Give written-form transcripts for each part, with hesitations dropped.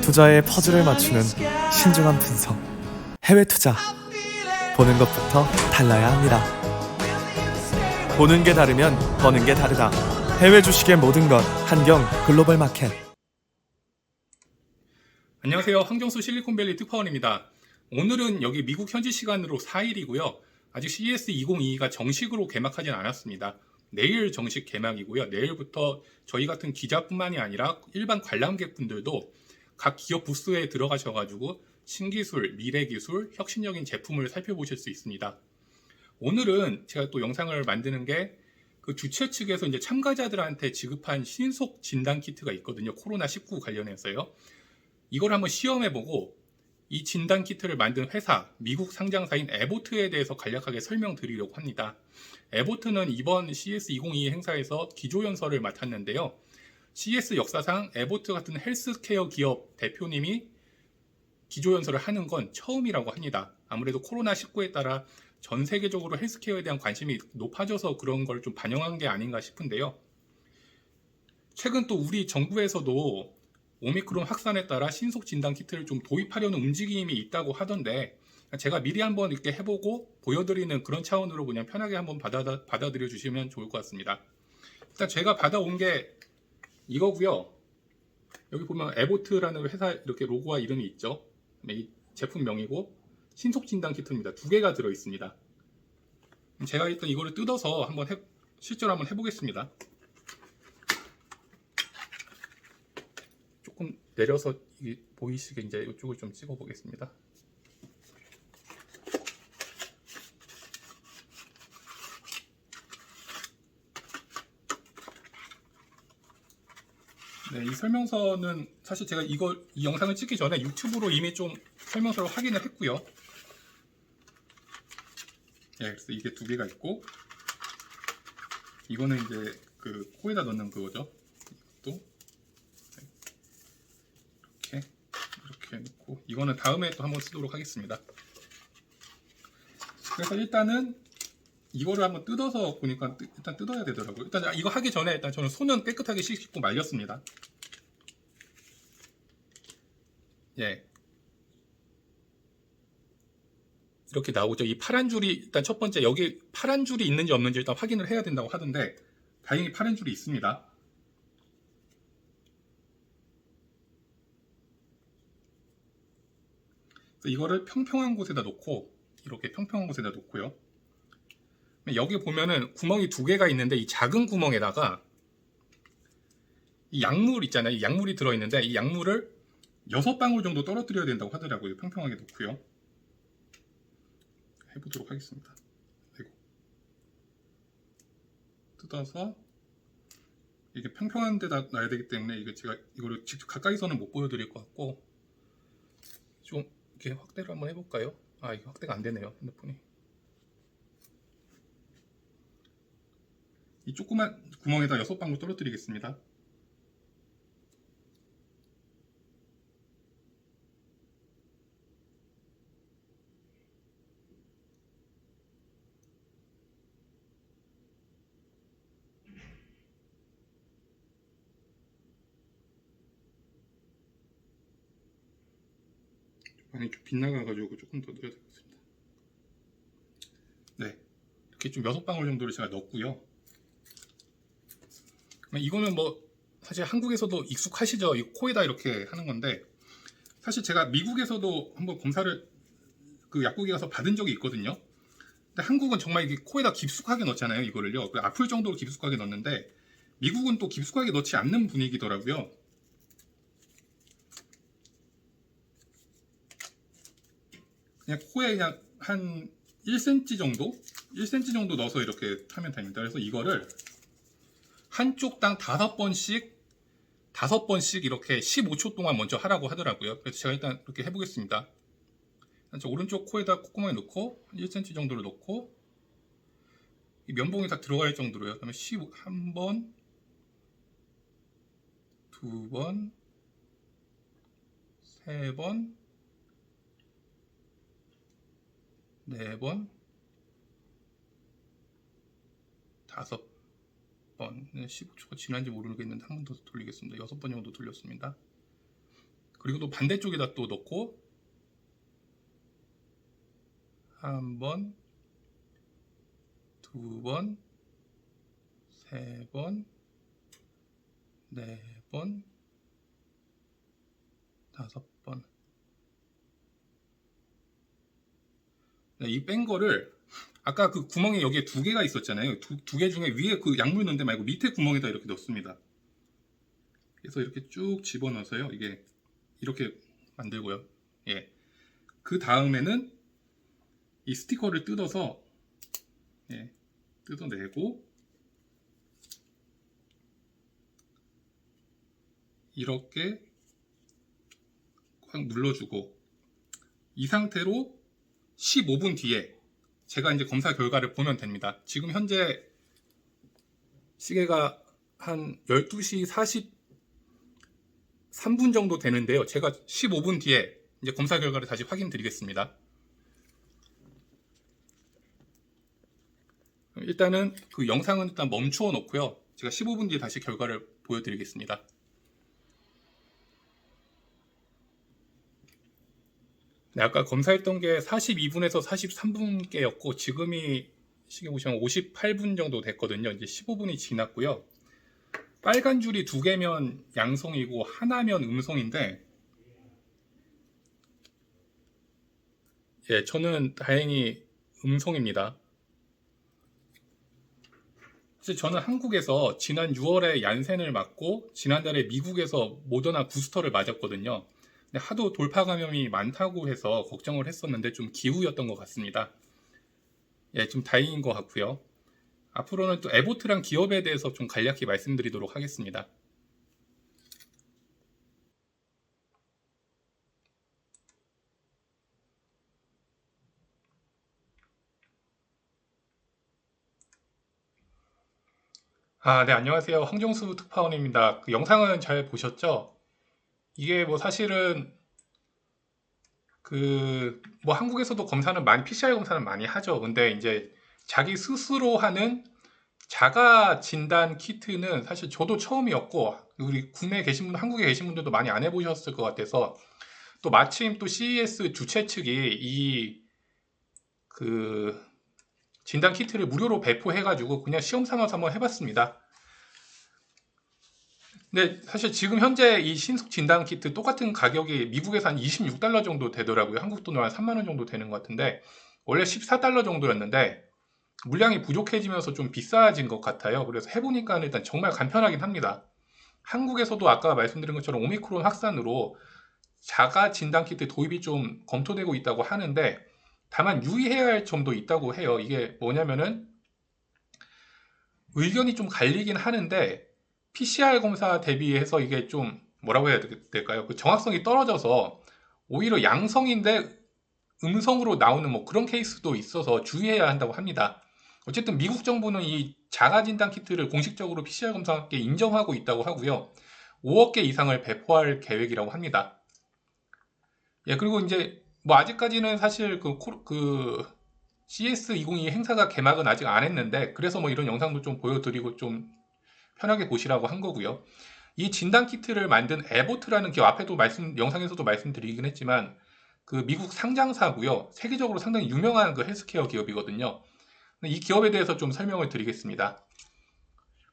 투자의 퍼즐을 맞추는 신중한 분석. 해외 투자. 보는 것부터 달라야 합니다. 보는 게 다르면 버는 게 다르다. 해외 주식의 모든 것 한경 글로벌 마켓. 안녕하세요. 황정수 실리콘밸리 특파원입니다. 오늘은 여기 미국 현지 시간으로 4일이고요. 아직 CES 2022가 정식으로 개막하진 않았습니다. 내일 정식 개막이고요. 내일부터 저희 같은 기자뿐만이 아니라 일반 관람객분들도 각 기업 부스에 들어가셔가지고 신기술, 미래기술, 혁신적인 제품을 살펴보실 수 있습니다. 오늘은 제가 또 영상을 만드는 게 그 주최 측에서 이제 참가자들한테 지급한 신속 진단 키트가 있거든요. 코로나19 관련해서요. 이걸 한번 시험해보고 이 진단 키트를 만든 회사, 미국 상장사인 에보트에 대해서 간략하게 설명드리려고 합니다. 에보트는 이번 CES 2022 행사에서 기조연설을 맡았는데요. CES 역사상 에보트 같은 헬스케어 기업 대표님이 기조연설을 하는 건 처음이라고 합니다. 아무래도 코로나19에 따라 전 세계적으로 헬스케어에 대한 관심이 높아져서 그런 걸 좀 반영한 게 아닌가 싶은데요. 최근 또 우리 정부에서도 오미크론 확산에 따라 신속 진단 키트를 좀 도입하려는 움직임이 있다고 하던데, 제가 미리 한번 이렇게 해보고 보여드리는 그런 차원으로 그냥 편하게 한번 받아들여 주시면 좋을 것 같습니다. 일단 제가 받아온 게 이거고요. 여기 보면 에보트라는 회사 이렇게 로고와 이름이 있죠. 이 제품명이고 신속 진단 키트입니다. 두 개가 들어 있습니다. 제가 일단 이거를 뜯어서 한번 실제로 한번 해보겠습니다. 조금 내려서 보이시게 이제 이쪽을 좀 찍어 보겠습니다. 네, 이 설명서는 사실 제가 이 영상을 찍기 전에 유튜브로 이미 좀 설명서를 확인을 했고요. 네, 그래서 이게 두 개가 있고, 이거는 이제 그 코에다 넣는 그거죠. 이것도 이렇게 놓고, 이거는 다음에 또 한번 쓰도록 하겠습니다. 그래서 일단은 이거를 한번 뜯어서 보니까 일단 뜯어야 되더라고요. 일단 이거 하기 전에 일단 저는 손은 깨끗하게 씻고 말렸습니다. 예. 이렇게 나오죠. 이 파란 줄이 일단 첫 번째, 여기 파란 줄이 있는지 없는지 일단 확인을 해야 된다고 하던데, 다행히 파란 줄이 있습니다. 그래서 이거를 평평한 곳에다 놓고, 이렇게 평평한 곳에다 놓고요. 여기 보면은 구멍이 두 개가 있는데, 이 작은 구멍에다가 이 약물 있잖아요. 이 약물이 들어있는데, 이 약물을 6방울 정도 떨어뜨려야 된다고 하더라고요. 평평하게 놓고요. 해보도록 하겠습니다. 아이고. 뜯어서 이게 평평한 데다 놔야 되기 때문에 이게 제가 이거를 직접 가까이서는 못 보여드릴 것 같고, 좀 이렇게 확대를 한번 해볼까요? 아, 이게 확대가 안 되네요, 핸드폰이. 이 조그만 구멍에다 6방울 떨어뜨리겠습니다. 많이 좀 빗나가가지고 조금 더 넣어야 될 것 같습니다. 네, 이렇게 좀 6방울 정도를 제가 넣었고요. 이거는 뭐 사실 한국에서도 익숙하시죠? 이 코에다 이렇게 하는 건데, 사실 제가 미국에서도 한번 검사를 그 약국에 가서 받은 적이 있거든요. 근데 한국은 정말 이게 코에다 깊숙하게 넣잖아요, 이거를요. 아플 정도로 깊숙하게 넣는데, 미국은 또 깊숙하게 넣지 않는 분위기더라고요. 그냥 코에 그냥 한 1cm 정도? 1cm 정도 넣어서 이렇게 하면 됩니다. 그래서 이거를 한쪽당 5번씩 이렇게 15초 동안 먼저 하라고 하더라고요. 그래서 제가 일단 이렇게 해보겠습니다. 저 오른쪽 코에다 콧구멍에 넣고 1cm 정도를 넣고, 이 면봉이 다 들어갈 정도로요. 그다음에 1번, 2번, 3번, 4번, 5번. 15초가 지난지 모르겠는데 한 번 더 돌리겠습니다. 6번 정도 돌렸습니다. 그리고 또 반대쪽에다 또 넣고 한 번, 두 번, 세 번, 네 번, 다섯 번. 네, 이 뺀 거를 아까 그 구멍이 여기에 두 개가 있었잖아요. 두 개 중에 위에 그 약물 넣는 데 말고 밑에 구멍에다 이렇게 넣습니다. 그래서 이렇게 쭉 집어넣어서요. 이게 이렇게 만들고요. 예. 그 다음에는 이 스티커를 뜯어서 예, 뜯어내고 이렇게 꽉 눌러주고 이 상태로 15분 뒤에 제가 이제 검사 결과를 보면 됩니다. 지금 현재 시계가 한 12시 43분 정도 되는데요. 제가 15분 뒤에 이제 검사 결과를 다시 확인 드리겠습니다. 일단은 그 영상은 일단 멈추어 놓고요. 제가 15분 뒤에 다시 결과를 보여드리겠습니다. 네, 아까 검사했던 게 42분에서 43분께였고 지금이 시계 보시면 58분 정도 됐거든요. 이제 15분이 지났고요. 빨간 줄이 두 개면 양성이고 하나면 음성인데 예, 저는 다행히 음성입니다. 사실 저는 한국에서 지난 6월에 얀센을 맞고 지난달에 미국에서 모더나 부스터를 맞았거든요. 근데 하도 돌파 감염이 많다고 해서 걱정을 했었는데 좀 기우였던 것 같습니다. 예, 좀 다행인 것 같고요. 앞으로는 또 에보트란 기업에 대해서 좀 간략히 말씀드리도록 하겠습니다. 네, 안녕하세요. 황정수 특파원입니다. 그 영상은 잘 보셨죠? 이게 뭐 사실은 그 뭐 한국에서도 검사는 많이 PCR 검사는 많이 하죠. 근데 이제 자기 스스로 하는 자가 진단 키트는 사실 저도 처음이었고 우리 국내에 계신 분, 한국에 계신 분들도 많이 안 해보셨을 것 같아서 또 마침 또 CES 주최 측이 이 그 진단 키트를 무료로 배포해가지고 그냥 시험 삼아서 한번 해봤습니다. 근데 사실 지금 현재 이 신속 진단 키트 똑같은 가격이 미국에서 한 26달러 정도 되더라고요. 한국 돈으로 한 3만 원 정도 되는 것 같은데 원래 14달러 정도였는데 물량이 부족해지면서 좀 비싸진 것 같아요. 그래서 해보니까 일단 정말 간편하긴 합니다. 한국에서도 아까 말씀드린 것처럼 오미크론 확산으로 자가 진단 키트 도입이 좀 검토되고 있다고 하는데 다만 유의해야 할 점도 있다고 해요. 이게 뭐냐면은 의견이 좀 갈리긴 하는데 PCR 검사 대비해서 이게 좀 뭐라고 해야 될까요? 그 정확성이 떨어져서 오히려 양성인데 음성으로 나오는 뭐 그런 케이스도 있어서 주의해야 한다고 합니다. 어쨌든 미국 정부는 이 자가 진단 키트를 공식적으로 PCR 검사와 함께 인정하고 있다고 하고요. 5억 개 이상을 배포할 계획이라고 합니다. 예, 그리고 이제 뭐 아직까지는 사실 그 CS2022 행사가 개막은 아직 안 했는데 그래서 뭐 이런 영상도 좀 보여드리고 좀 편하게 보시라고 한 거고요. 이 진단 키트를 만든 에보트라는 기업 앞에도 영상에서도 말씀드리긴 했지만 그 미국 상장사고요. 세계적으로 상당히 유명한 그 헬스케어 기업이거든요. 이 기업에 대해서 좀 설명을 드리겠습니다.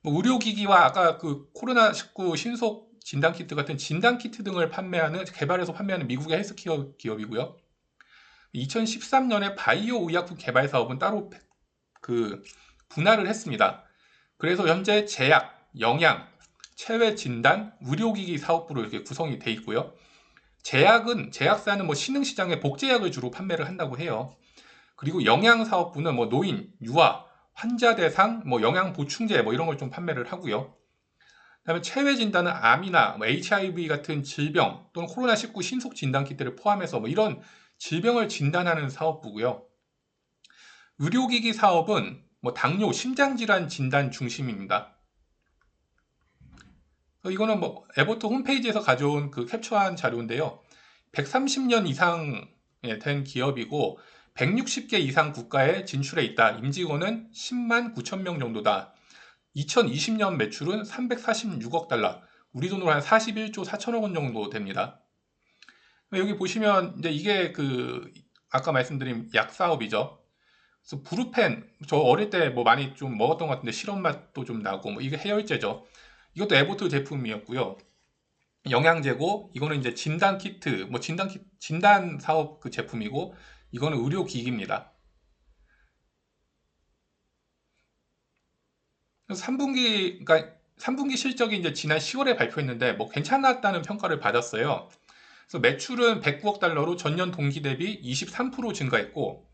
뭐 의료기기와 아까 그 코로나19 신속 진단 키트 같은 진단 키트 등을 개발해서 판매하는 미국의 헬스케어 기업이고요. 2013년에 바이오 의약품 개발 사업은 따로 그 분할을 했습니다. 그래서 현재 제약, 영양, 체외 진단, 의료기기 사업부로 이렇게 구성이 돼 있고요. 제약사는 뭐 신흥시장의 복제약을 주로 판매를 한다고 해요. 그리고 영양사업부는 뭐 노인, 유아, 환자 대상, 뭐 영양 보충제 뭐 이런 걸 좀 판매를 하고요. 그다음에 체외 진단은 암이나 뭐 HIV 같은 질병 또는 코로나19 신속 진단 키트를 포함해서 뭐 이런 질병을 진단하는 사업부고요. 의료기기 사업은 뭐 당뇨, 심장질환 진단 중심입니다. 이거는 뭐 에버트 홈페이지에서 가져온 그 캡처한 자료인데요. 130년 이상 된 기업이고 160개 이상 국가에 진출해 있다. 임직원은 10만 9천 명 정도다. 2020년 매출은 346억 달러, 우리 돈으로 한 41조 4천억 원 정도 됩니다. 여기 보시면 이제 이게 아까 말씀드린 약 사업이죠. 그래서 브루펜, 저 어릴 때 뭐 많이 좀 먹었던 것 같은데 실험 맛도 좀 나고, 뭐 이게 해열제죠. 이것도 에보트 제품이었고요. 영양제고, 이거는 이제 진단 키트, 뭐 진단 사업 그 제품이고, 이거는 의료기기입니다. 그래서 3분기 실적이 이제 지난 10월에 발표했는데, 뭐 괜찮았다는 평가를 받았어요. 그래서 매출은 109억 달러로 전년 동기 대비 23% 증가했고,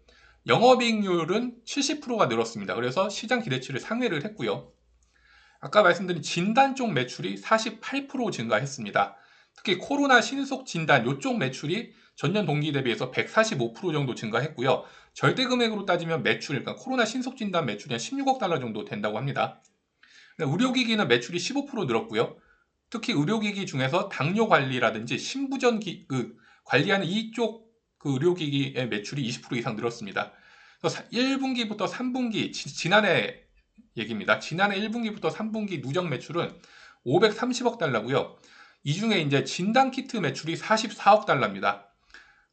영업이익률은 70%가 늘었습니다. 그래서 시장 기대치를 상회를 했고요. 아까 말씀드린 진단 쪽 매출이 48% 증가했습니다. 특히 코로나 신속 진단 이쪽 매출이 전년 동기 대비해서 145% 정도 증가했고요. 절대 금액으로 따지면 매출, 그러니까 코로나 신속 진단 매출이 한 16억 달러 정도 된다고 합니다. 의료기기는 매출이 15% 늘었고요. 특히 의료기기 중에서 당뇨 관리라든지 관리하는 이쪽 의료기기의 매출이 20% 이상 늘었습니다. 그래서 1분기부터 3분기, 지난해 얘기입니다. 지난해 1분기부터 3분기 누적 매출은 530억 달러고요. 이 중에 이제 진단키트 매출이 44억 달러입니다.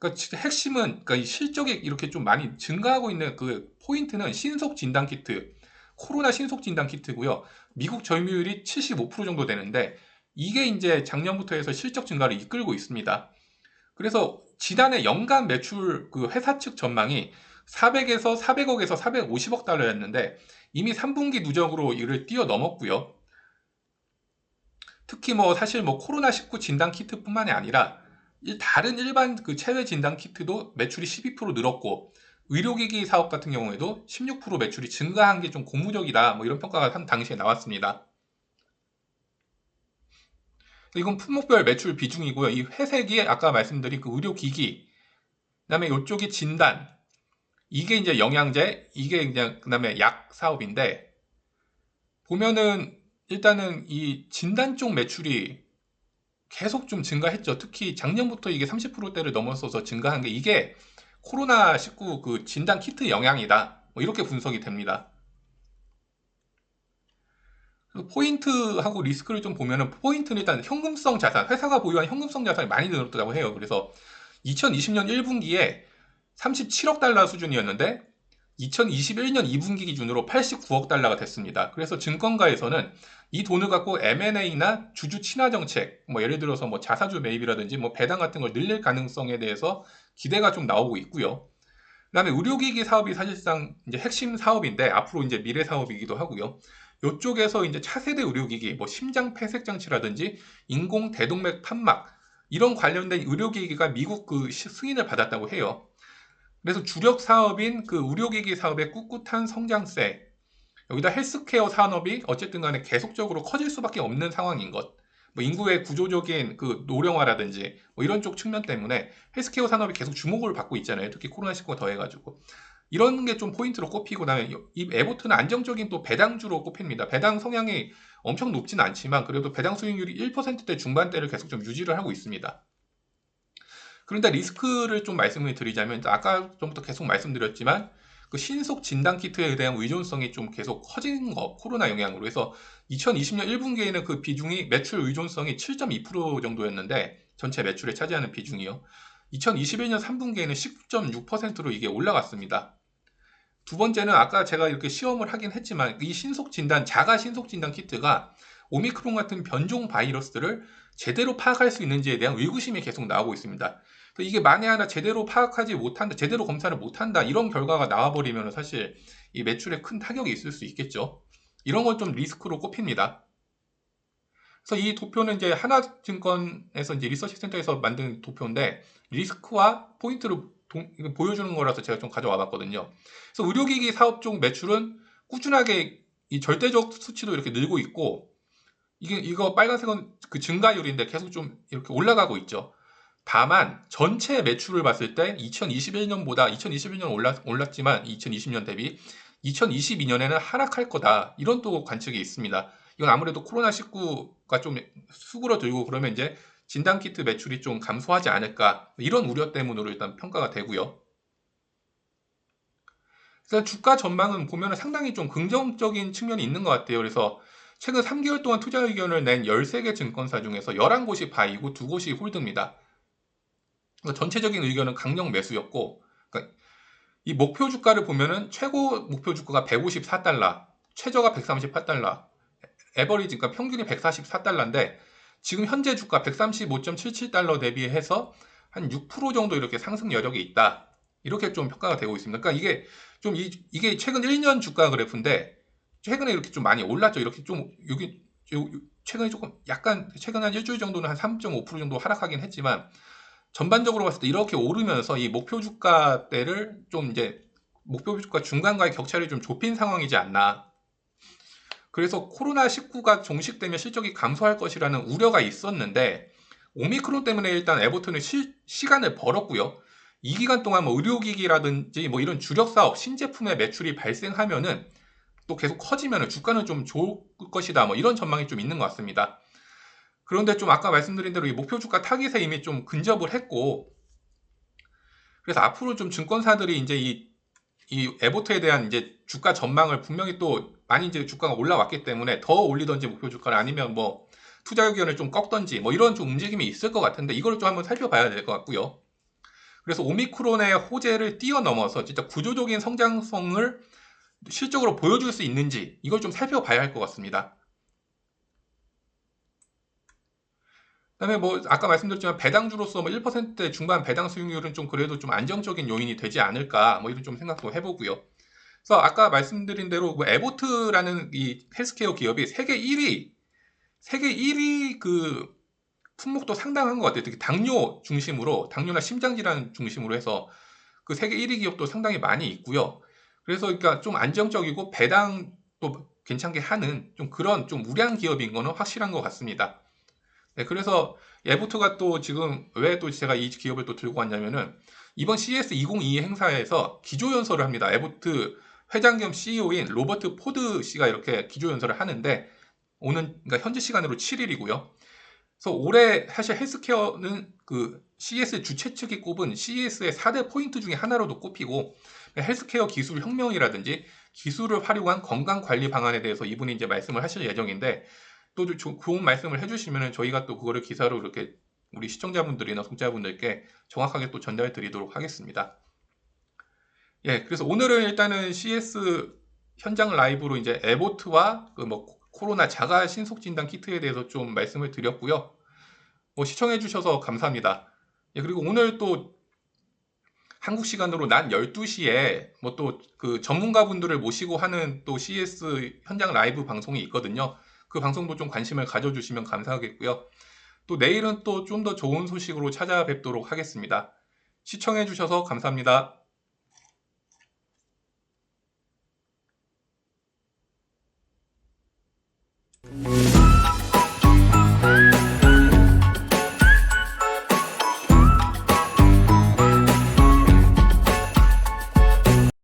그러니까 핵심은, 그러니까 이 실적이 이렇게 좀 많이 증가하고 있는 그 포인트는 신속 진단키트, 코로나 신속 진단키트고요. 미국 점유율이 75% 정도 되는데, 이게 이제 작년부터 해서 실적 증가를 이끌고 있습니다. 그래서 지난해 연간 매출 그 회사 측 전망이 400억에서 450억 달러였는데 이미 3분기 누적으로 이를 뛰어넘었고요. 특히 뭐 사실 뭐 코로나19 진단 키트뿐만이 아니라 다른 일반 그 체외 진단 키트도 매출이 12% 늘었고, 의료기기 사업 같은 경우에도 16% 매출이 증가한 게 좀 고무적이다, 뭐 이런 평가가 당시에 나왔습니다. 이건 품목별 매출 비중이고요. 이 회색이 아까 말씀드린 그 의료기기, 그다음에 이쪽이 진단, 이게 이제 영양제, 이게 그냥 그다음에 약 사업인데, 보면은 일단은 이 진단 쪽 매출이 계속 좀 증가했죠. 특히 작년부터 이게 30%대를 넘어서서 증가한 게 이게 코로나19 그 진단 키트 영향이다, 뭐 이렇게 분석이 됩니다. 포인트하고 리스크를 좀 보면은, 포인트는 일단 현금성 자산, 회사가 보유한 현금성 자산이 많이 늘었다고 해요. 그래서 2020년 1분기에 37억 달러 수준이었는데 2021년 2분기 기준으로 89억 달러가 됐습니다. 그래서 증권가에서는 이 돈을 갖고 M&A나 주주 친화 정책, 뭐 예를 들어서 뭐 자사주 매입이라든지 뭐 배당 같은 걸 늘릴 가능성에 대해서 기대가 좀 나오고 있고요. 그다음에 의료기기 사업이 사실상 이제 핵심 사업인데 앞으로 이제 미래 사업이기도 하고요. 이쪽에서 이제 차세대 의료기기, 뭐 심장 폐색 장치라든지 인공 대동맥 판막, 이런 관련된 의료기기가 미국 그 승인을 받았다고 해요. 그래서 주력 사업인 그 의료기기 사업의 꿋꿋한 성장세, 여기다 헬스케어 산업이 어쨌든 간에 계속적으로 커질 수밖에 없는 상황인 것, 뭐 인구의 구조적인 그 노령화라든지 뭐 이런 쪽 측면 때문에 헬스케어 산업이 계속 주목을 받고 있잖아요. 특히 코로나19가 더해가지고. 이런 게 좀 포인트로 꼽히고, 나면 이 에보트는 안정적인 또 배당주로 꼽힙니다. 배당 성향이 엄청 높지는 않지만 그래도 배당 수익률이 1%대 중반대를 계속 좀 유지를 하고 있습니다. 그런데 리스크를 좀 말씀을 드리자면, 아까 전부터 계속 말씀드렸지만 그 신속 진단 키트에 대한 의존성이 좀 계속 커진 거, 코로나 영향으로 해서 2020년 1분기에는 그 비중이, 매출 의존성이 7.2% 정도였는데, 전체 매출에 차지하는 비중이요. 2021년 3분기에는 19.6%로 이게 올라갔습니다. 두 번째는 아까 제가 이렇게 시험을 하긴 했지만 이 자가 신속 진단 키트가 오미크론 같은 변종 바이러스들을 제대로 파악할 수 있는지에 대한 의구심이 계속 나오고 있습니다. 이게 만에 하나 제대로 파악하지 못한다, 제대로 검사를 못한다, 이런 결과가 나와버리면 사실 이 매출에 큰 타격이 있을 수 있겠죠. 이런 건 좀 리스크로 꼽힙니다. 그래서 이 도표는 이제 하나증권에서 이제 리서치 센터에서 만든 도표인데, 리스크와 포인트를 보여주는 거라서 제가 좀 가져와 봤거든요. 그래서 의료기기 사업 쪽 매출은 꾸준하게 이 절대적 수치도 이렇게 늘고 있고, 이거 빨간색은 그 증가율인데 계속 좀 이렇게 올라가고 있죠. 다만 전체 매출을 봤을 때 2021년 올랐지만 2020년 대비 2022년에는 하락할 거다, 이런 또 관측이 있습니다. 이건 아무래도 코로나19가 좀 수그러들고 그러면 이제 진단키트 매출이 좀 감소하지 않을까, 이런 우려 때문으로 일단 평가가 되고요. 그래서 주가 전망은 보면 상당히 좀 긍정적인 측면이 있는 것 같아요. 그래서 최근 3개월 동안 투자 의견을 낸 13개 증권사 중에서 11곳이 바이고 2곳이 홀드입니다. 전체적인 의견은 강력 매수였고, 그러니까 이 목표 주가를 보면은 최고 목표 주가가 154달러, 최저가 138달러, 에버리지, 그러니까 평균이 144달러인데 지금 현재 주가 135.77달러 대비해서 한 6% 정도 이렇게 상승 여력이 있다. 이렇게 좀 평가가 되고 있습니다. 그러니까 이게 최근 1년 주가 그래프인데 최근에 이렇게 좀 많이 올랐죠. 이렇게 좀 최근에 조금 약간 최근 한 일주일 정도는 한 3.5% 정도 하락하긴 했지만 전반적으로 봤을 때 이렇게 오르면서 이 목표 주가대를 좀 이제 목표 주가 중간과의 격차를 좀 좁힌 상황이지 않나. 그래서 코로나19가 종식되면 실적이 감소할 것이라는 우려가 있었는데 오미크론 때문에 일단 에버튼은 시간을 벌었고요. 이 기간 동안 뭐 의료기기라든지 뭐 이런 주력 사업, 신제품의 매출이 발생하면은 또 계속 커지면은 주가는 좀 좋을 것이다. 뭐 이런 전망이 좀 있는 것 같습니다. 그런데 좀 아까 말씀드린 대로 이 목표 주가 타깃에 이미 좀 근접을 했고, 그래서 앞으로 좀 증권사들이 이제 이 에버트에 대한 이제 주가 전망을 분명히 또 많이 이제 주가가 올라왔기 때문에 더 올리던지 목표 주가를 아니면 뭐 투자 의견을 좀 꺾던지 뭐 이런 좀 움직임이 있을 것 같은데 이걸 좀 한번 살펴봐야 될 것 같고요. 그래서 오미크론의 호재를 뛰어넘어서 진짜 구조적인 성장성을 실적으로 보여줄 수 있는지 이걸 좀 살펴봐야 할 것 같습니다. 그다음에 뭐 아까 말씀드렸지만 배당주로서 뭐 1% 중반 배당 수익률은 좀 그래도 좀 안정적인 요인이 되지 않을까 뭐 이런 좀 생각도 해보고요. 그래서 아까 말씀드린 대로 뭐 에보트라는 이 헬스케어 기업이 세계 1위 그 품목도 상당한 것 같아요. 특히 당뇨 중심으로 당뇨나 심장질환 중심으로 해서 그 세계 1위 기업도 상당히 많이 있고요. 그래서 그러니까 좀 안정적이고 배당도 괜찮게 하는 좀 그런 좀 우량 기업인 거는 확실한 것 같습니다. 네, 그래서 에보트가 또 지금 왜 또 제가 이 기업을 또 들고 왔냐면은 이번 CES 2022 행사에서 기조연설을 합니다. 에보트 회장 겸 CEO인 로버트 포드 씨가 이렇게 기조연설을 하는데 그러니까 현지 시간으로 7일이고요. 그래서 올해 사실 헬스케어는 그 CES 주최 측이 꼽은 CES의 4대 포인트 중에 하나로도 꼽히고 헬스케어 기술 혁명이라든지 기술을 활용한 건강 관리 방안에 대해서 이분이 이제 말씀을 하실 예정인데 또 좋은 말씀을 해주시면 저희가 또 그거를 기사로 이렇게 우리 시청자분들이나 독자분들께 정확하게 또 전달 드리도록 하겠습니다. 예, 그래서 오늘은 일단은 CS 현장 라이브로 이제 에보트와 그 뭐 코로나 자가 신속 진단 키트에 대해서 좀 말씀을 드렸고요. 뭐 시청해 주셔서 감사합니다. 예, 그리고 오늘 또 한국 시간으로 낮 12시에 뭐 또 그 전문가분들을 모시고 하는 또 CS 현장 라이브 방송이 있거든요. 그 방송도 좀 관심을 가져주시면 감사하겠고요. 또 내일은 또 좀 더 좋은 소식으로 찾아뵙도록 하겠습니다. 시청해 주셔서 감사합니다.